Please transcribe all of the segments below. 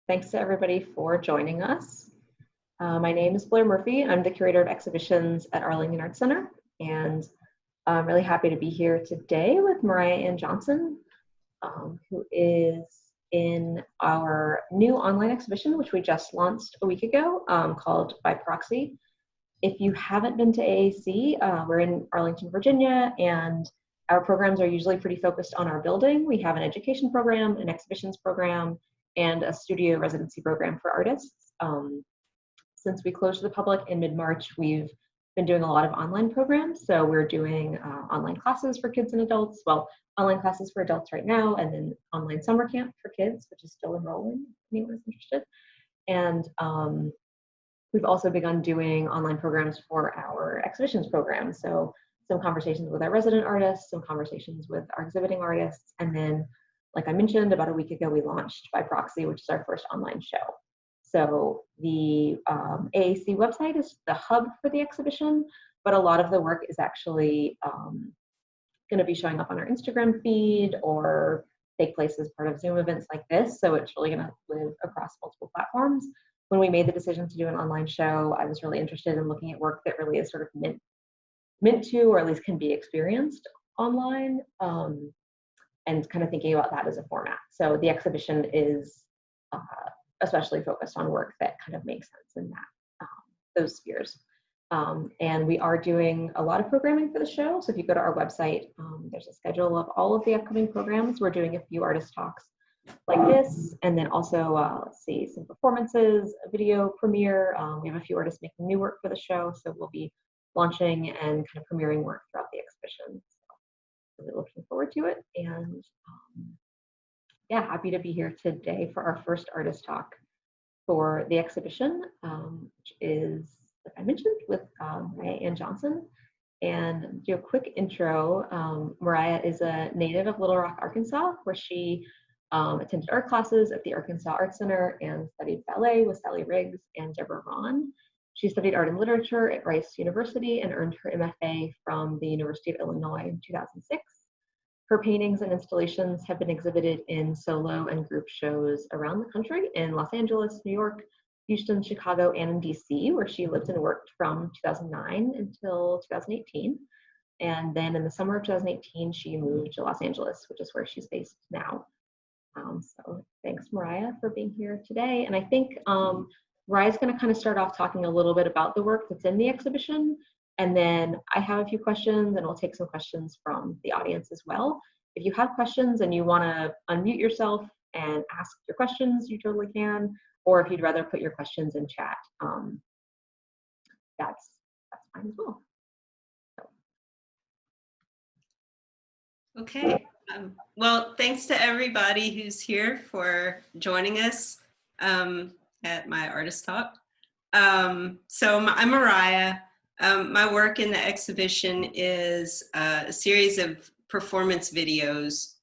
Thanks to everybody for joining us. My name is Blair Murphy. I'm the Curator of Exhibitions at Arlington Arts Center, and I'm really happy to be here today with Mariah Anne Johnson, who is in our new online exhibition, which we just launched a week ago, called By Proxy. If you haven't been to AAC, we're in Arlington, Virginia, and our programs are usually pretty focused on our building. We have an education program, an exhibitions program, and a studio residency program for artists. Since we closed to the public in mid-March, we've been doing a lot of online programs. So we're doing online classes for kids and adults. Well, online classes for adults right now, and then online summer camp for kids, which is still enrolling, if anyone is interested. And we've also begun doing online programs for our exhibitions program. So some conversations with our resident artists, some conversations with our exhibiting artists, and then, like I mentioned, about a week ago, we launched By Proxy, which is our first online show. So the AAC website is the hub for the exhibition, but a lot of the work is actually going to be showing up on our Instagram feed or take place as part of Zoom events like this. So it's really going to live across multiple platforms. When we made the decision to do an online show, I was really interested in looking at work that really is sort of meant to, or at least can be experienced online, and kind of thinking about that as a format. So the exhibition is especially focused on work that kind of makes sense in that those spheres. And we are doing a lot of programming for the show. So if you go to our website, there's a schedule of all of the upcoming programs. We're doing a few artist talks like this, and then also, let's see, some performances, a video premiere. We have a few artists making new work for the show, so we'll be launching and kind of premiering work throughout the exhibition. So really looking forward to it, and yeah, happy to be here today for our first artist talk for the exhibition, which is, like I mentioned, with Mariah Anne Johnson. And do a quick intro. Mariah is a native of Little Rock, Arkansas, where she attended art classes at the Arkansas Art Center and studied ballet with Sally Riggs and Deborah Ron. She studied art and literature at Rice University and earned her MFA from the University of Illinois in 2006. Her paintings and installations have been exhibited in solo and group shows around the country in Los Angeles, New York, Houston, Chicago, and in DC, where she lived and worked from 2009 until 2018. And then in the summer of 2018, she moved to Los Angeles, which is where she's based now. So thanks, Mariah, for being here today. And I think Mariah's going to kind of start off talking a little bit about the work that's in the exhibition. And then I have a few questions, and we'll take some questions from the audience as well. If you have questions and you want to unmute yourself and ask your questions, you totally can. Or if you'd rather put your questions in chat, that's fine as well. So. Okay. Well, thanks to everybody who's here for joining us at my artist talk. So I'm Mariah. My work in the exhibition is a series of performance videos,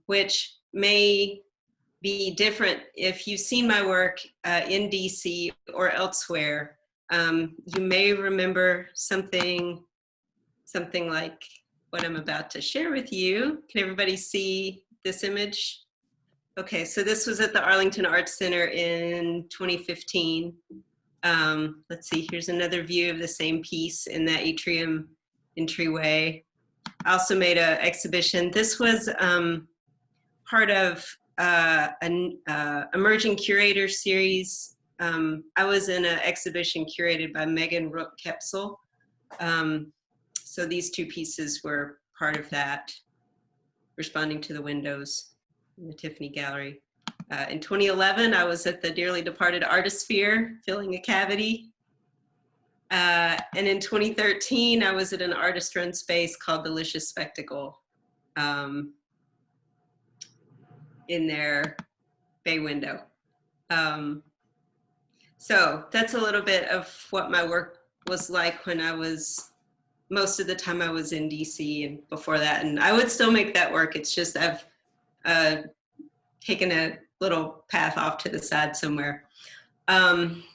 which may be different if you've seen my work in DC or elsewhere. You may remember something like what I'm about to share with you. Can everybody see this image? Okay, so this was at the Arlington Arts Center in 2015. Let's see, here's another view of the same piece in that atrium entryway. I also made an exhibition. This was part of an emerging curator series. I was in an exhibition curated by Megan Rook-Kepsel. So these two pieces were part of that, responding to the windows in the Tiffany Gallery. In 2011, I was at the dearly departed Artisphere, filling a cavity. And in 2013, I was at an artist-run space called Delicious Spectacle in their bay window. So that's a little bit of what my work was like when I was, most of the time I was in DC and before that. And I would still make that work. It's just I've taken a little path off to the side somewhere.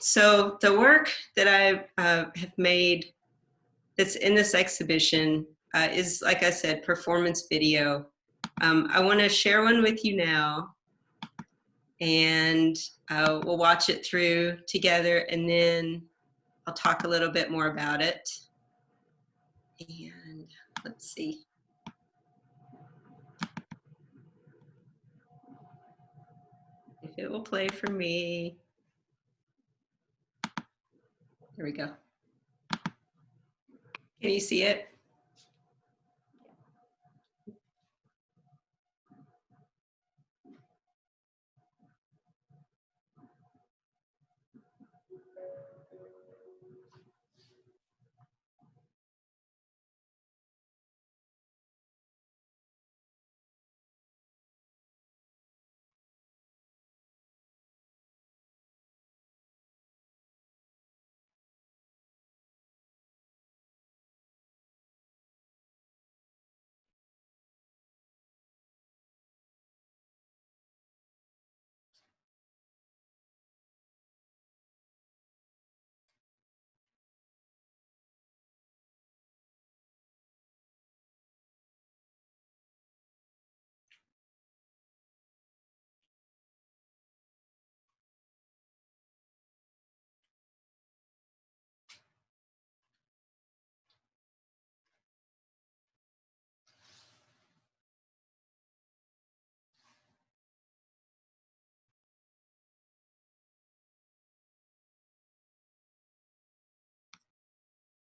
So the work that I have made that's in this exhibition is, like I said, performance video. I want to share one with you now. and we'll watch it through together, and then I'll talk a little bit more about it. And let's see. If it will play for me. There we go. Can you see it?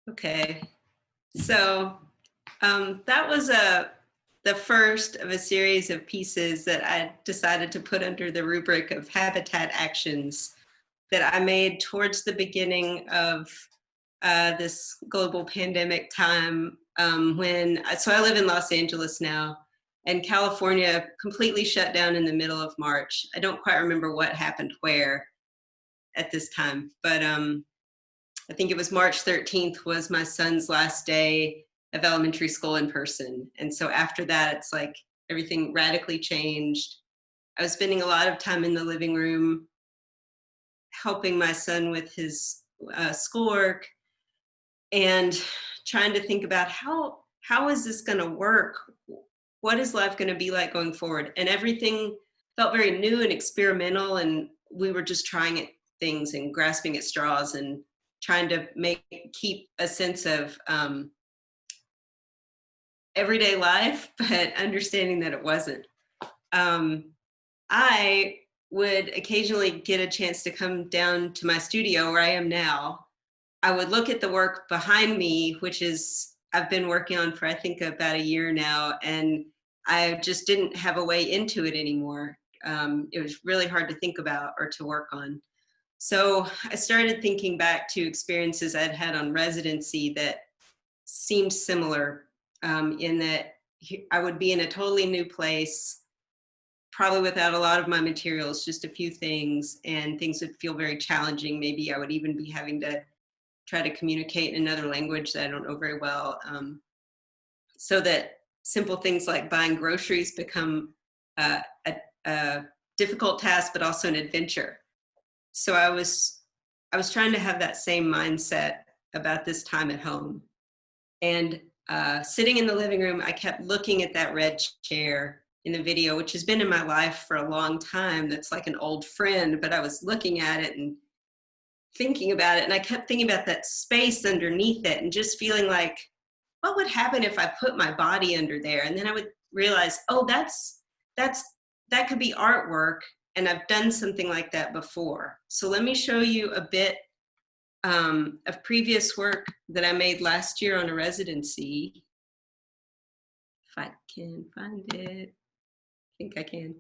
Okay, so that was the first of a series of pieces that I decided to put under the rubric of habitat actions that I made towards the beginning of this global pandemic time so I live in Los Angeles now, and California completely shut down in the middle of March. I don't quite remember what happened where at this time, but I think it was March 13th was my son's last day of elementary school in person. And so after that, it's like everything radically changed. I was spending a lot of time in the living room helping my son with his schoolwork and trying to think about how is this going to work? What is life going to be like going forward? And everything felt very new and experimental, and we were just trying at things and grasping at straws and trying to keep a sense of everyday life, but understanding that it wasn't. I would occasionally get a chance to come down to my studio where I am now. I would look at the work behind me, which I've been working on for I think about a year now, and I just didn't have a way into it anymore. It was really hard to think about or to work on. So I started thinking back to experiences I'd had on residency that seemed similar, in that I would be in a totally new place, probably without a lot of my materials, just a few things, and things would feel very challenging. Maybe I would even be having to try to communicate in another language that I don't know very well, so that simple things like buying groceries become a difficult task, but also an adventure. So I was trying to have that same mindset about this time at home. And sitting in the living room, I kept looking at that red chair in the video, which has been in my life for a long time. That's like an old friend, but I was looking at it and thinking about it. And I kept thinking about that space underneath it and just feeling like, what would happen if I put my body under there? And then I would realize, oh, that could be artwork. And I've done something like that before. So let me show you a bit of previous work that I made last year on a residency. If I can find it, I think I can.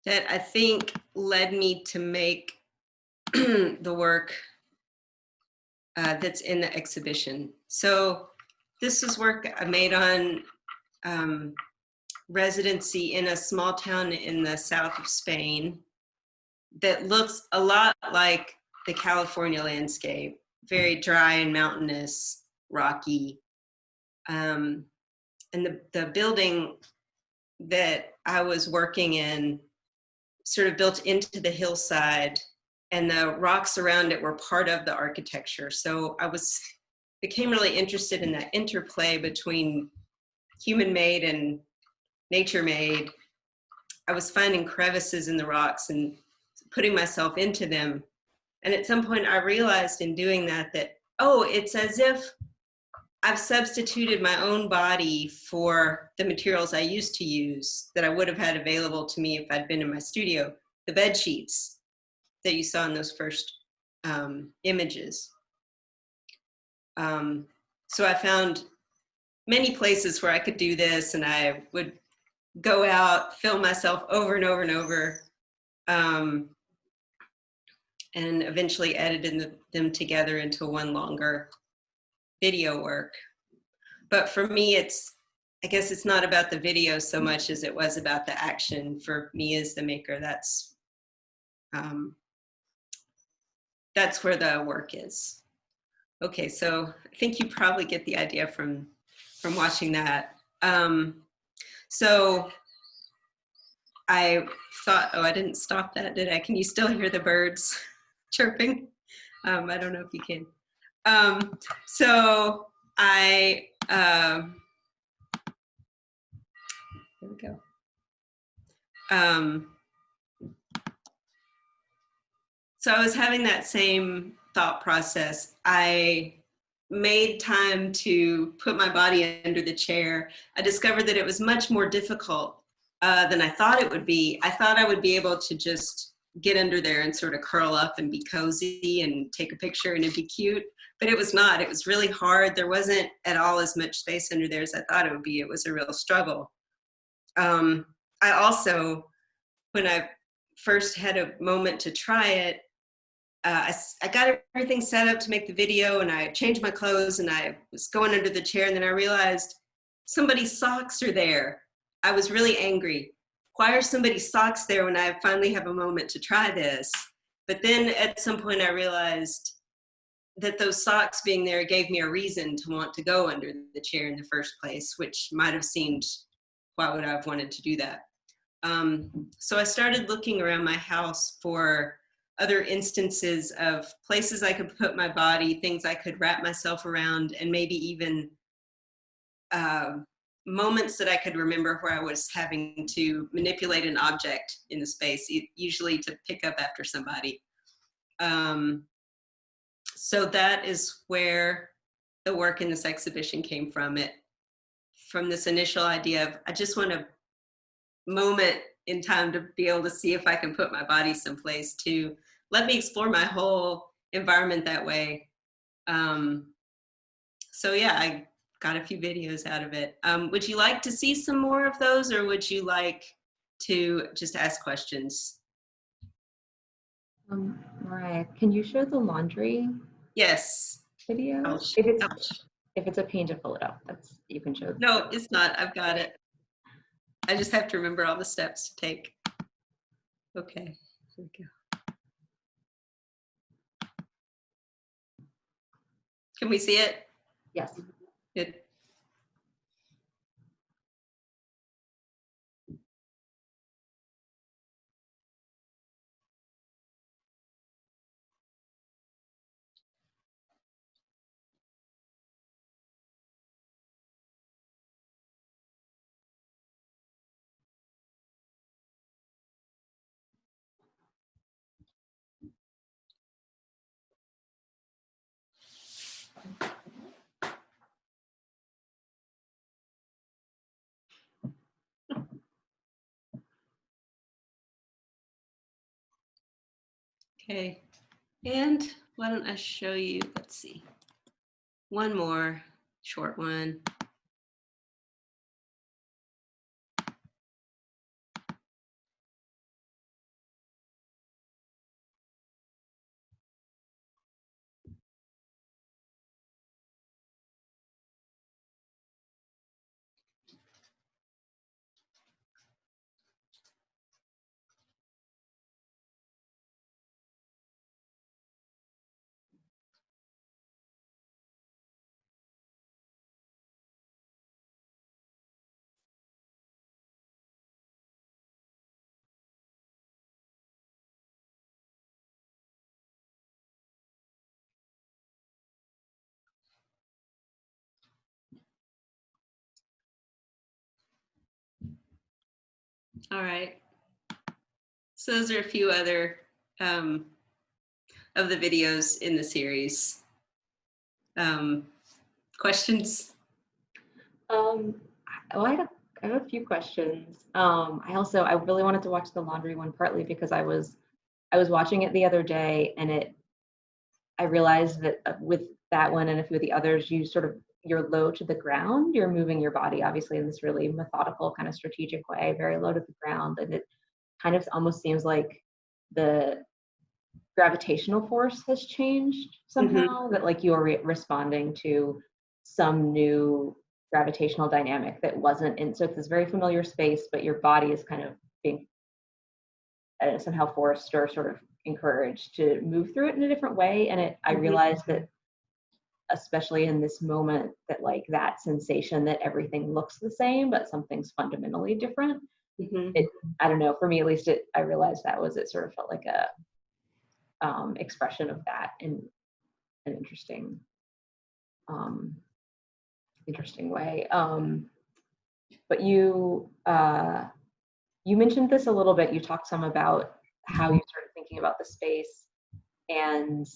That I think led me to make the work that's in the exhibition. So this is work I made on residency in a small town in the south of Spain that looks a lot like the California landscape, very dry and mountainous, rocky. And the building that I was working in sort of built into the hillside, and the rocks around it were part of the architecture. So I became really interested in that interplay between human-made and nature made, I was finding crevices in the rocks and putting myself into them. And at some point I realized in doing that, oh, it's as if I've substituted my own body for the materials I used to use that I would have had available to me if I'd been in my studio. The bed sheets that you saw in those first images. So I found many places where I could do this, and I would go out, film myself over and over and over, and eventually edited them together into one longer video work. But for me, I guess it's not about the video so much as it was about the action. For me as the maker, that's where the work is. Okay, so I think you probably get the idea from watching that. So I thought, oh, I didn't stop that, did I? Can you still hear the birds chirping? I don't know if you can. So there we go. So I was having that same thought process. I made time to put my body under the chair. I discovered that it was much more difficult than I thought it would be. I thought I would be able to just get under there and sort of curl up and be cozy and take a picture and it'd be cute, but it was not. It was really hard. There wasn't at all as much space under there as I thought it would be. It was a real struggle. I also, when I first had a moment to try it, I got everything set up to make the video, and I changed my clothes and I was going under the chair, and then I realized somebody's socks are there. I was really angry. Why are somebody's socks there when I finally have a moment to try this? But then at some point I realized that those socks being there gave me a reason to want to go under the chair in the first place, which might have seemed, why would I have wanted to do that? So I started looking around my house for other instances of places I could put my body, things I could wrap myself around, and maybe even moments that I could remember where I was having to manipulate an object in the space, usually to pick up after somebody. So that is where the work in this exhibition came from. From this initial idea of, I just want a moment in time to be able to see if I can put my body someplace, to let me explore my whole environment that way. So yeah, I got a few videos out of it. Would you like to see some more of those, or would you like to just ask questions? Mariah, can you show the laundry Yes. video? Ouch. If it's a pain to pull it up, you can show. No, it's not. I've got it. I just have to remember all the steps to take. Okay, here we go. Can we see it? Yes. Good. Okay, and why don't I show you, let's see, one more short one. All right. So those are a few other of the videos in the series. Questions? Well, I have a few questions. I really wanted to watch the laundry one partly because I was watching it the other day, and I realized that with that one and a few of the others, you're low to the ground. You're moving your body obviously in this really methodical kind of strategic way, very low to the ground, and it kind of almost seems like the gravitational force has changed somehow, that like you're responding to some new gravitational dynamic that wasn't in. So it's this very familiar space, but your body is kind of being somehow forced or sort of encouraged to move through it in a different way. And I realized that, especially in this moment, that like that sensation that everything looks the same but something's fundamentally different. I don't know, for me at least, I realized it sort of felt like a expression of that in an interesting way. But you mentioned this a little bit. You talked some about how you started thinking about the space and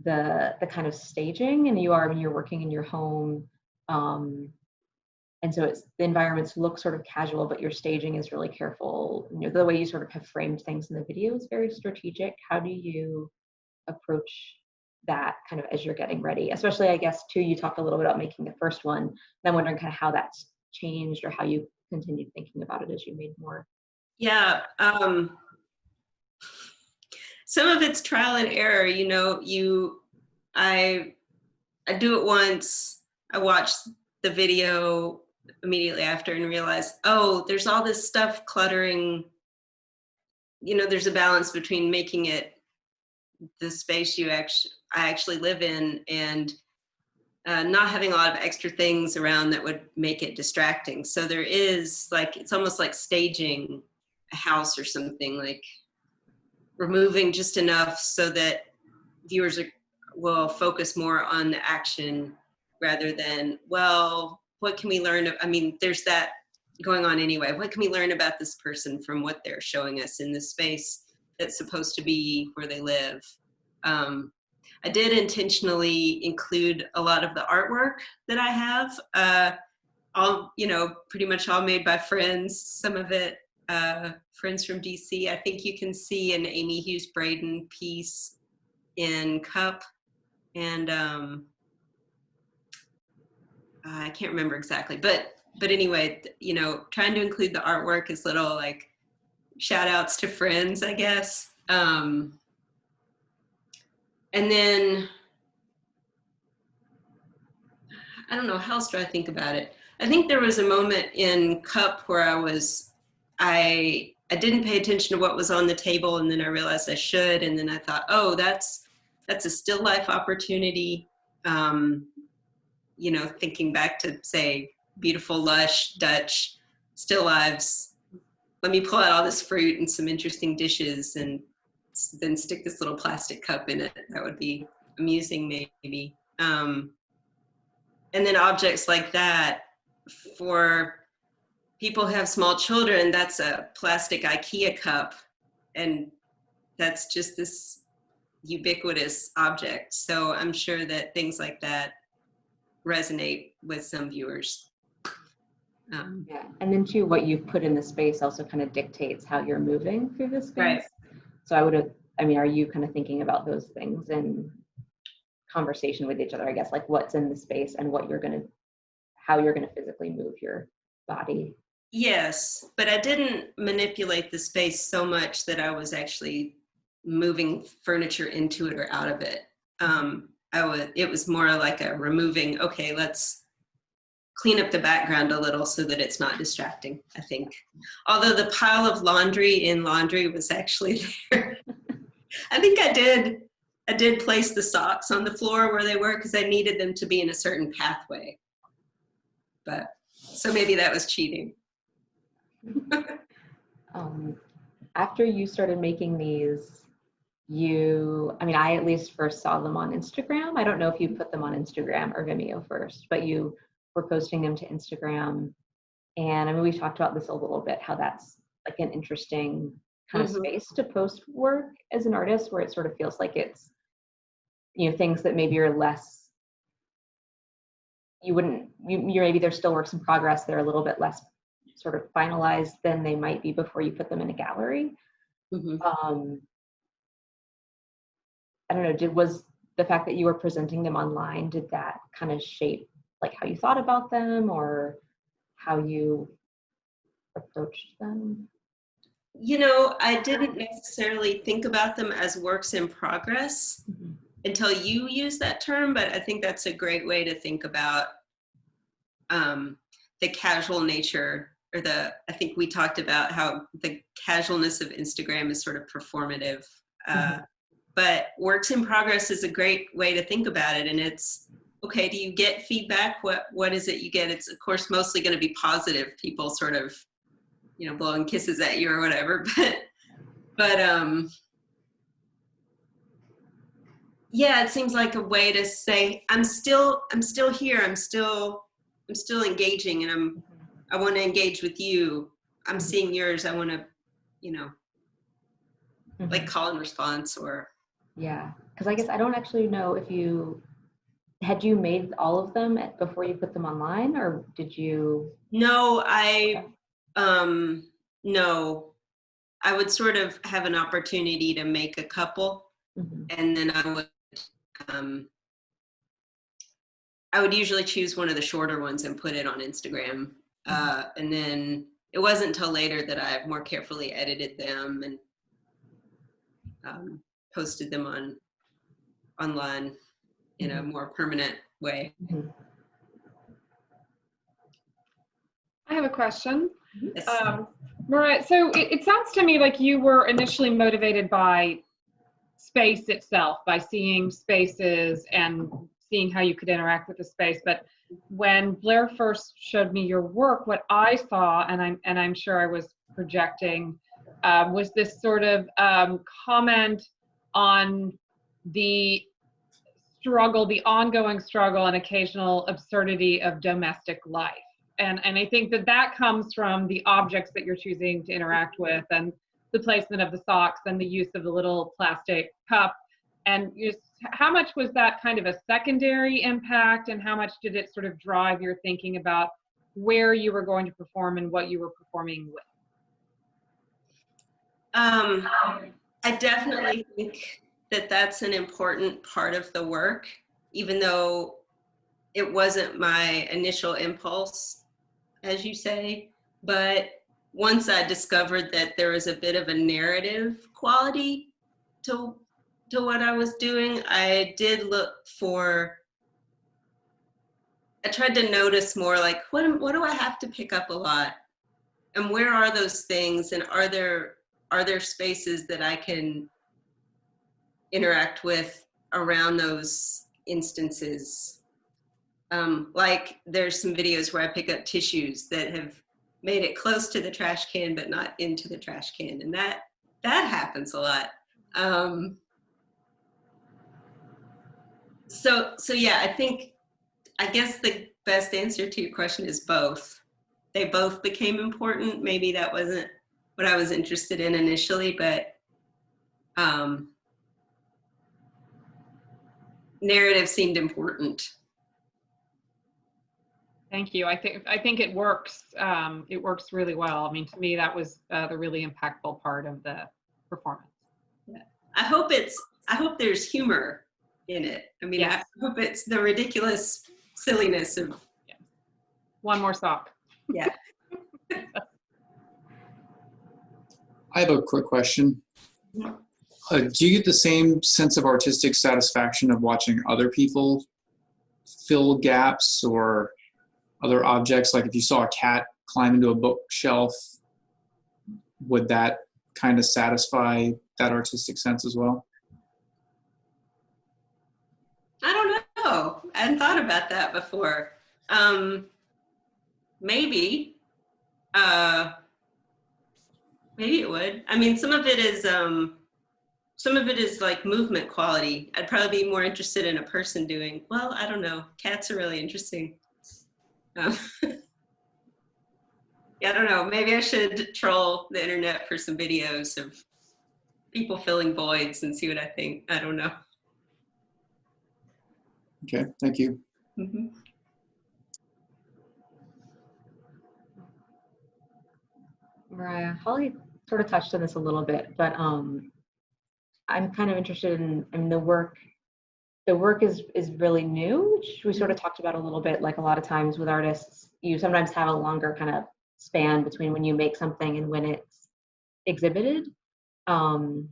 the kind of staging, and you're working in your home, and so the environments look sort of casual, but your staging is really careful. You know, the way you sort of have framed things in the video is very strategic. How do you approach that kind of as you're getting ready? Especially, I guess, too, you talked a little bit about making the first one, and I'm wondering kind of how that's changed or how you continued thinking about it as you made more. Yeah. Some of it's trial and error. You know, I do it once. I watch the video immediately after and realize, oh, there's all this stuff cluttering. You know, there's a balance between making it the space I actually live in, and not having a lot of extra things around that would make it distracting. So there is it's almost like staging a house or something, like removing just enough so that viewers will focus more on the action rather than, well, what can we learn? I mean, there's that going on anyway. What can we learn about this person from what they're showing us in this space that's supposed to be where they live? I did intentionally include a lot of the artwork that I have, pretty much all made by friends, some of it friends from DC. I think you can see an Amy Hughes Braden piece in Cup, and I can't remember exactly, but anyway, you know, trying to include the artwork as little like shout outs to friends, I guess. And then, I don't know, how else do I think about it? I think there was a moment in Cup where I didn't pay attention to what was on the table, and then I realized I should, and then I thought, oh, that's a still life opportunity. You know, thinking back to, say, beautiful, lush, Dutch still lives. Let me pull out all this fruit and some interesting dishes and then stick this little plastic cup in it. That would be amusing, maybe. And then objects like that, for people who have small children, that's a plastic IKEA cup, and that's just this ubiquitous object. So I'm sure that things like that resonate with some viewers. Yeah, and then too, what you've put in the space also kind of dictates how you're moving through the space. Right. So are you kind of thinking about those things in conversation with each other, I guess, like what's in the space and how you're gonna physically move your body? Yes, but I didn't manipulate the space so much that I was actually moving furniture into it or out of it. It was more like a removing, okay, let's clean up the background a little so that it's not distracting, I think. Although the pile of laundry in laundry was actually there. I think I did place the socks on the floor where they were because I needed them to be in a certain pathway. But so maybe that was cheating. After you started making these, I at least first saw them on Instagram. I don't know if you put them on Instagram or Vimeo first, but you were posting them to Instagram. And I mean, we talked about this a little bit, how that's like an interesting kind of Mhm. space to post work as an artist, where it sort of feels like it's, you know, things that maybe are less, you wouldn't, you're maybe there's still works in progress. They're a little bit less sort of finalized than they might be before you put them in a gallery. Mhm. I don't know, was the fact that you were presenting them online, did that kind of shape like how you thought about them or how you approached them? You know, I didn't necessarily think about them as works in progress Mhm. until you use that term, but I think that's a great way to think about the casual nature, or I think we talked about how the casualness of Instagram is sort of performative. Mhm. But works in progress is a great way to think about it. And it's, okay, do you get feedback? What is it you get? It's of course mostly going to be positive, people sort of, you know, blowing kisses at you or whatever. But yeah, it seems like a way to say, I'm still here. I'm still engaging, and I want to engage with you. I'm Mhm. seeing yours. I want to, you know, like Mhm. call and response or. Yeah, because I guess I don't actually know if had you made all of them before you put them online, or did you? No, Okay. no, I would sort of have an opportunity to make a couple, Mhm. and then um, I would usually choose one of the shorter ones and put it on Instagram. Mhm. And then it wasn't until later that I more carefully edited them and posted them online in a Mhm. more permanent way. Mhm. I have a question. Yes. Mariah, so it sounds to me like you were initially motivated by space itself, by seeing spaces and seeing how you could interact with the space. But when Blair first showed me your work, what I saw, and I'm sure I was projecting, was this sort of comment on the struggle, the ongoing struggle and occasional absurdity of domestic life. And I think that comes from the objects that you're choosing to interact with, and the placement of the socks and the use of the little plastic cup. And just how much was that kind of a secondary impact, and how much did it sort of drive your thinking about where you were going to perform and what you were performing with? I definitely think that that's an important part of the work, even though it wasn't my initial impulse, as you say. But once I discovered that there was a bit of a narrative quality to what I was doing, I did look for. I tried to notice more, like what do I have to pick up a lot, and where are those things, and are there spaces that I can interact with around those instances. Like there's some videos where I pick up tissues that have made it close to the trash can but not into the trash can, and that happens a lot. So yeah, I guess the best answer to your question is both. They both became important. Maybe that wasn't what I was interested in initially, but narrative seemed important. Thank you. I think it works. It works really well. I mean, to me, that was the really impactful part of the performance. Yeah. I hope there's humor in it. I mean, Yes. I hope it's the ridiculous silliness of. Yes. One more sock. Yeah. I have a quick question. Do you get the same sense of artistic satisfaction of watching other people fill gaps or other objects? Like if you saw a cat climb into a bookshelf, would that kind of satisfy that artistic sense as well? I don't know. I hadn't thought about that before. Maybe. Maybe it would. I mean, some of it is like movement quality. I'd probably be more interested in a person doing. Well, I don't know. Cats are really interesting. Yeah, I don't know. Maybe I should troll the internet for some videos of people filling voids and see what I think. I don't know. Okay, thank you. Mhm. Mariah, Holly sort of touched on this a little bit, but I'm kind of interested in, I mean, the work is really new, which we sort of talked about a little bit. Like a lot of times with artists, you sometimes have a longer kind of span between when you make something and when it's exhibited. Um,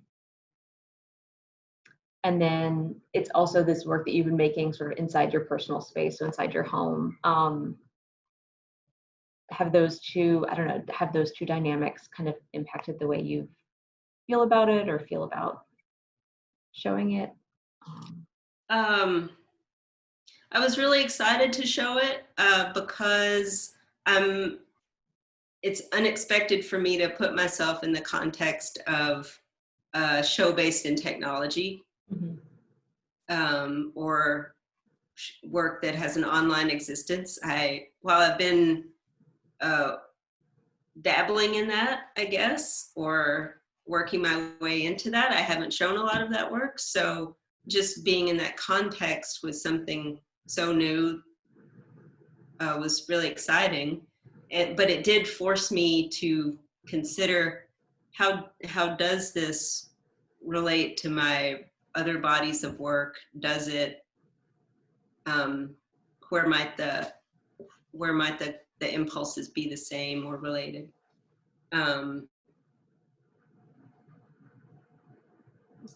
and then it's also this work that you've been making sort of inside your personal space, so inside your home. Have those two, I don't know, have those two dynamics kind of impacted the way you feel about it or feel about showing it? Um, I was really excited to show it because it's unexpected for me to put myself in the context of show based in technology, or work that has an online existence. While I've been dabbling in that, I guess, or working my way into that, I haven't shown a lot of that work. So just being in that context with something so new was really exciting. But it did force me to consider how does this relate to my other bodies of work? Does it where might the impulses be the same or related?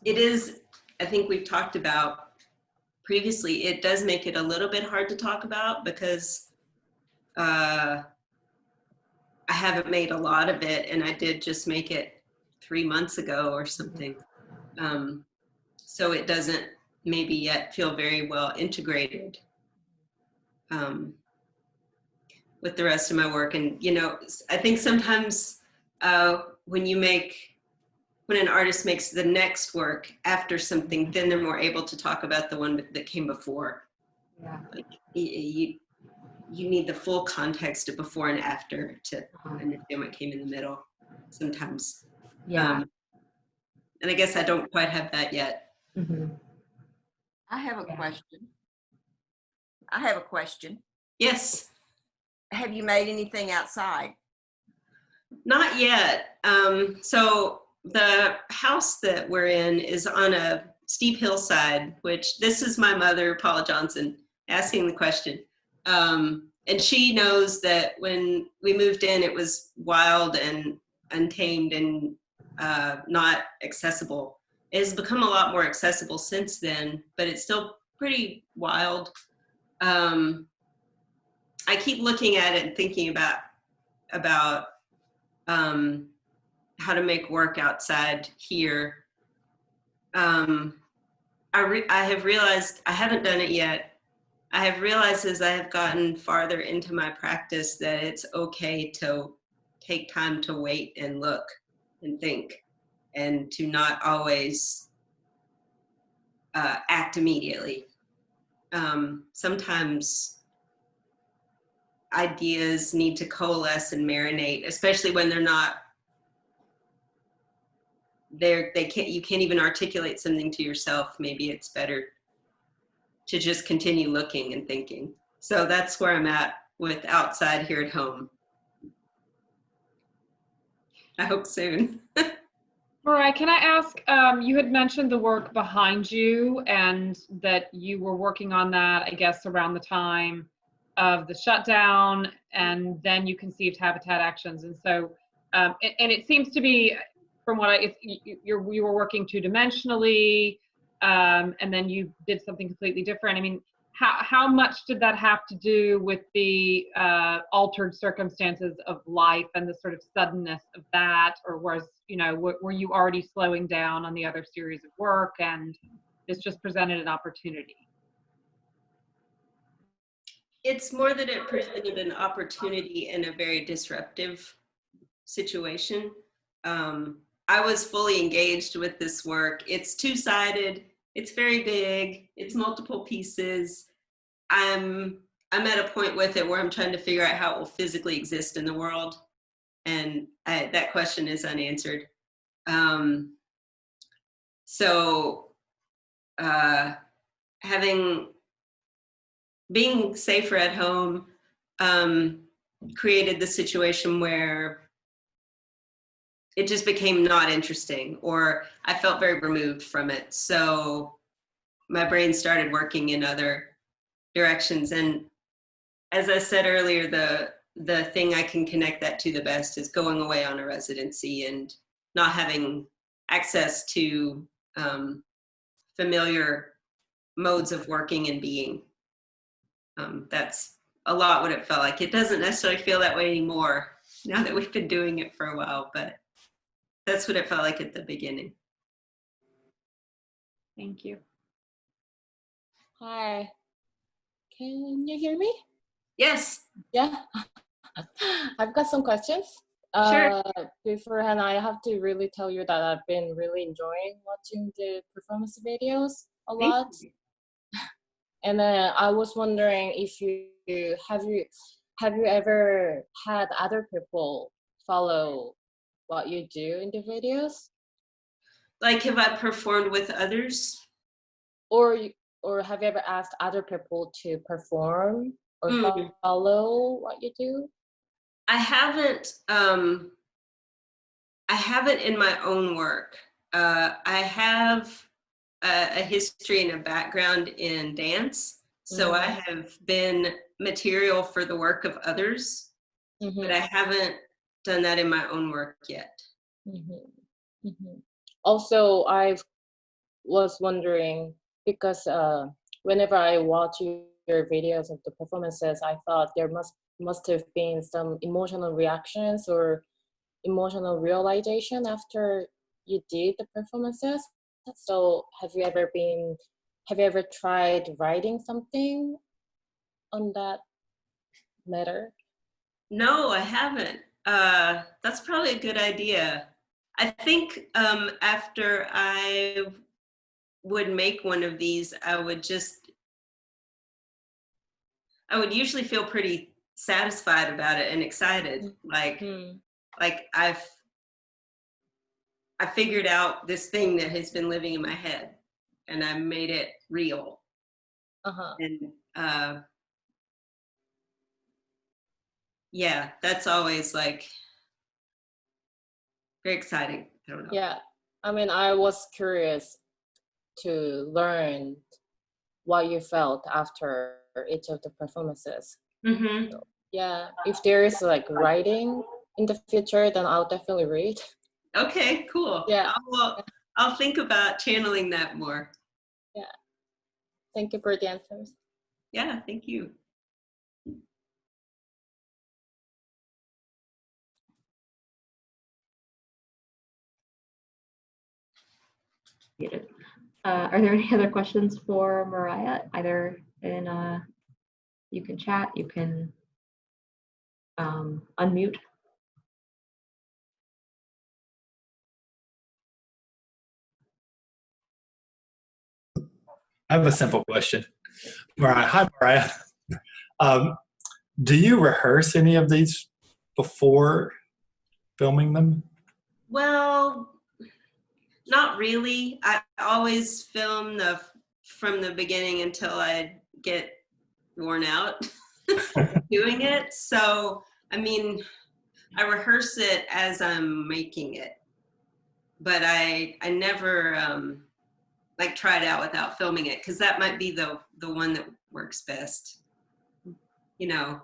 It is, I think we've talked about previously, it does make it a little bit hard to talk about because I haven't made a lot of it, and I did just make it 3 months ago or something. So it doesn't maybe yet feel very well integrated with the rest of my work. And, you know, I think sometimes when an artist makes the next work after something, then they're more able to talk about the one that came before. Yeah. Like you need the full context of before and after to understand what came in the middle sometimes. Yeah. And I guess I don't quite have that yet. I have a Yeah. question. I have a question. Yes. Have you made anything outside? Not yet. So the house that we're in is on a steep hillside, which this is my mother, Paula Johnson, asking the question. And she knows that when we moved in, it was wild and untamed and not accessible. It has become a lot more accessible since then, but it's still pretty wild. I keep looking at it and thinking about how to make work outside here. I have realized, I haven't done it yet. I have realized as I have gotten farther into my practice that it's okay to take time to wait and look and think, and to not always act immediately. Sometimes ideas need to coalesce and marinate, especially when they're not there. You can't even articulate something to yourself. Maybe it's better to just continue looking and thinking. So that's where I'm at with outside here at home. I hope soon. Mariah, can I ask, you had mentioned the work behind you and that you were working on that, I guess, around the time of the shutdown, and then you conceived Habitat Actions. And so, and it seems to be, from what you were working two-dimensionally, and then you did something completely different. I mean, how much did that have to do with the altered circumstances of life and the sort of suddenness of that, or were you already slowing down on the other series of work and this just presented an opportunity? It's more that it presented an opportunity in a very disruptive situation. I was fully engaged with this work. It's two-sided, it's very big, it's multiple pieces. I'm at a point with it where I'm trying to figure out how it will physically exist in the world. and that question is unanswered. So being safer at home created the situation where it just became not interesting, or I felt very removed from it. So my brain started working in other directions. And as I said earlier, the thing I can connect that to the best is going away on a residency and not having access to familiar modes of working and being. That's a lot what it felt like. It doesn't necessarily feel that way anymore now that we've been doing it for a while, but that's what it felt like at the beginning. Thank you. Hi, can you hear me? Yes. Yeah, I've got some questions. Sure. Beforehand, I have to really tell you that I've been really enjoying watching the performance videos a lot. And I was wondering if you have you ever had other people follow what you do in the videos, Like, have I performed with others? or have you ever asked other people to perform or follow what you do? I haven't in my own work. I have a history and a background in dance, so I have been material for the work of others, but I haven't done that in my own work yet. Also, I was wondering, because whenever I watch your videos of the performances, I thought there must have been some emotional reactions or emotional realization after you did the performances. So have you ever tried writing something on that matter? No, I haven't. That's probably a good idea. I think after I would make one of these, I would usually feel pretty satisfied about it and excited. Like I figured out this thing that has been living in my head, and I made it real. And yeah, that's always like very exciting. I don't know. Yeah, I mean, I was curious to learn what you felt after each of the performances. So, yeah, if there is like writing in the future, then I'll definitely read. Okay, cool. Yeah. I'll think about channeling that more. Yeah. Thank you for the answers. Yeah, thank you. Are there any other questions for Mariah? Either in you can chat, you can unmute. I have a simple question. Mariah, hi, Mariah. Do you rehearse any of these before filming them? Well, not really. I always film from the beginning until I get worn out doing it. So, I mean, I rehearse it as I'm making it, but I never like try it out without filming it, because that might be the one that works best. You know,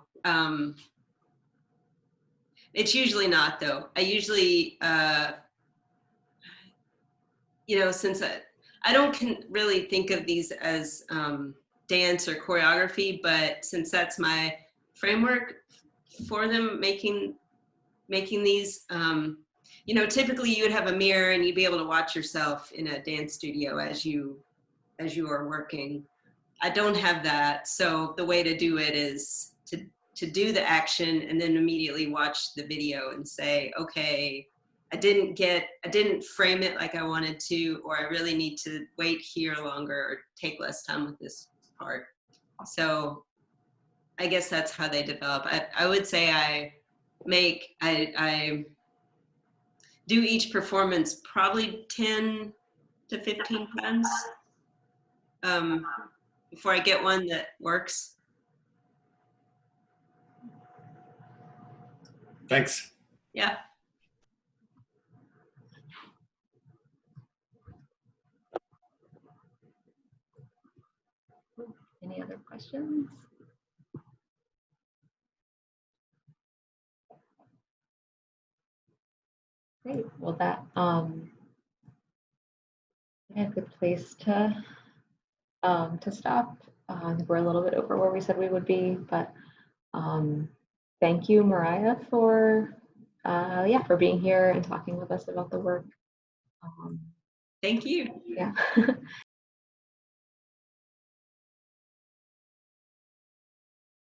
it's usually not though. I usually, you know, since I don't really think of these as dance or choreography, but since that's my framework for them making these, you know, typically you would have a mirror and you'd be able to watch yourself in a dance studio as you are working. I don't have that, so the way to do it is to do the action and then immediately watch the video and say, okay, I didn't frame it like I wanted to, or I really need to wait here longer or take less time with this part. So I guess that's how they develop. I would say I I do each performance probably 10 to 15 times before I get one that works. Thanks. Yeah. Any other questions? Great. Well, that a good place to stop. We're a little bit over where we said we would be, but thank you, Mariah, for for being here and talking with us about the work. Thank you. Yeah.